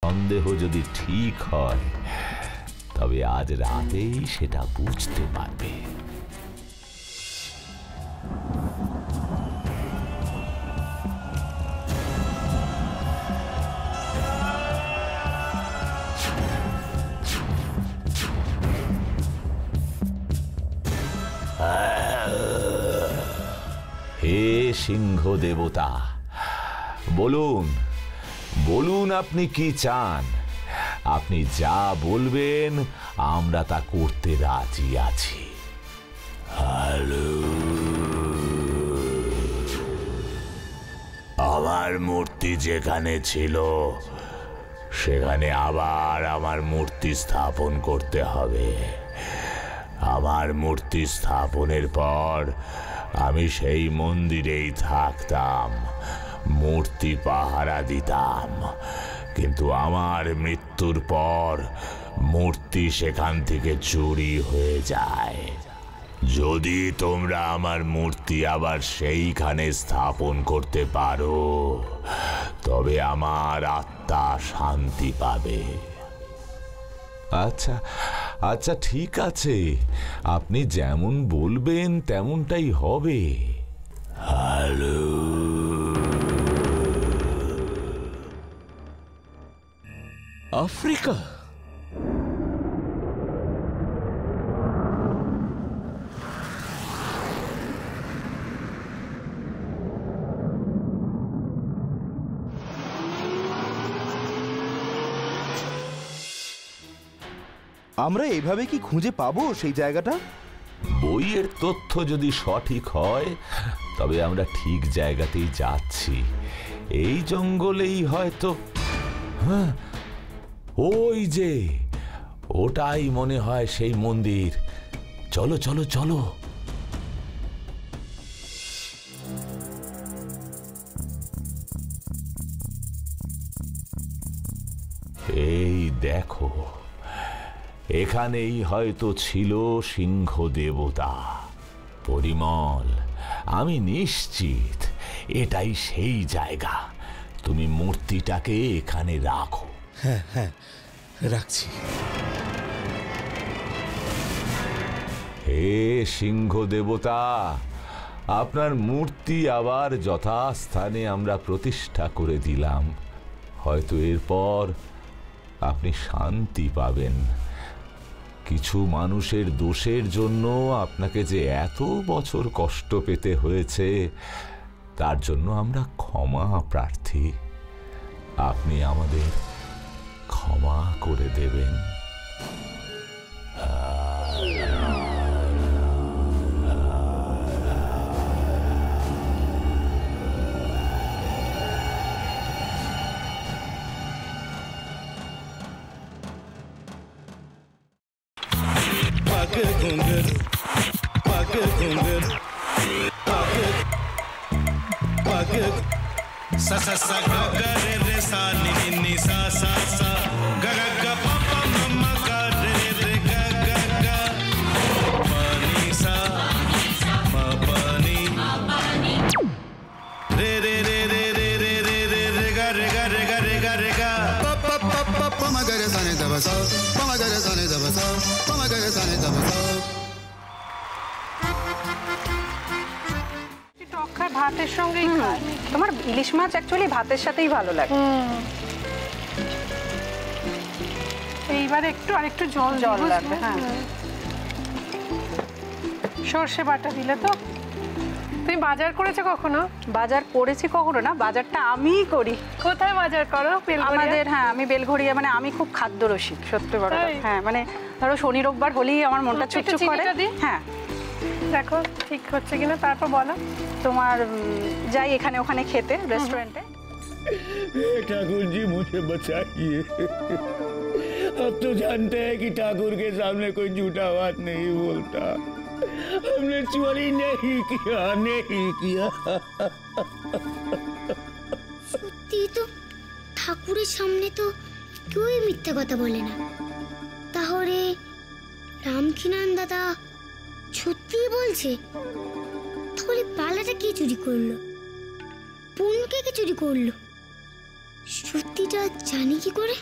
সন্দেহ যদি ঠিক হয় তবে আজ রাতেই সেটা বুঝতে পারবে। হে সিংহ দেবতা, বলুন বলুন আপনি কি চান। আপনি যা বলবেন আমরা তা করতে রাজি আছি। হ্যালো, আমার মূর্তি যেখানে ছিল সেখানে আবার আমার মূর্তি স্থাপন করতে হবে। আমার মূর্তি স্থাপনের পর আমি সেই মন্দিরেই থাকতাম, মূর্তি পাহারা দিতাম। কিন্তু আমার মৃত্যুর পর মূর্তি সেখান থেকে চুরি হয়ে যায়। যদি তোমরা আমার মূর্তি আবার সেইখানে স্থাপন করতে পারো তবে আমার আত্মা শান্তি পাবে। আচ্ছা আচ্ছা, ঠিক আছে, আপনি যেমন বলবেন তেমনটাই হবে। Hello, Africa? আমরা এভাবে কি খুঁজে পাবো সেই জায়গাটা? বইয়ের তথ্য যদি সঠিক হয় তবে আমরা ঠিক জায়গাতেই যাচ্ছি। এই জঙ্গলেই হয়তো। হ্যাঁ, ওই যে, ওটাই মনে হয় সেই মন্দির। চলো চলো চলো। এই দেখো, এখানেই হয়তো ছিল সিংহ দেবতা। পরিমল, আমি নিশ্চিত এটাই সেই জায়গা। তুমি মূর্তিটাকে এখানে রাখো। হ্যাঁ হ্যাঁ, রাখছি। হে সিংহ দেবতা, আপনার মূর্তি আবার যথাস্থানে আমরা প্রতিষ্ঠা করে দিলাম। হয়তো এরপর আপনি শান্তি পাবেন। কিছু মানুষের দোষের জন্য আপনাকে যে এত বছর কষ্ট পেতে হয়েছে তার জন্য আমরা ক্ষমা প্রার্থী। আপনি আমাদের ক্ষমা করে দেবেন। sa sa sa ga ga re re sa ni ni ni sa sa sa ga ga ga pa pa ma ma ga re re ga ga ga pa ni sa ma pa ni re re re re re re re re re ga re ga re ga re ga re ga pa pa pa pa pa ma ga re sa ni da ba sa pa ma ga re sa ni da ba sa pa ma ga re sa ni da ba sa। ভাতের সঙ্গেই খায়। তোমার ইলিশ মাছ actually ভাতের সাথেই ভালো লাগে। এইবার একটু আরেকটু জল জল লাগবে। হ্যাঁ, সর্ষে বাটা দিলে তো। তুমি বাজার করেছো কখনো? বাজার করেছি কখনো না, বাজারটা আমিই করি। কোথায় বাজার করো? আমাদের, হ্যাঁ, আমি বেলঘড়িয়া। মানে আমি খুব খাদ্য রসিক, সত্যি বড়। হ্যাঁ, মানে ধরো শনি রোববার হলেই আমার মনটা চুপচুপ করে। হ্যাঁ, দেখো ঠিক হচ্ছে কিনা, তারপর বলো। তোমার যাই এখানে ওখানে খেতে, रेस्टोरेंटे। ठाकुर जी मुझे बचाइए। अब तो जानते हैं कि ठाकुर के सामने कोई झूठा बात नहीं बोलता। हमने चोरी नहीं किया, नहीं किया। সত্যি তো, ঠাকুরের সামনে তো কেউই মিথ্যা কথা বলে না। তাহলে রামখিনান দাদা সত্যি বলছে? তাহলে পালাটা কে চুরি করলো? পুনকে কে চুরি করলো? সত্যিটা জানি কি করে?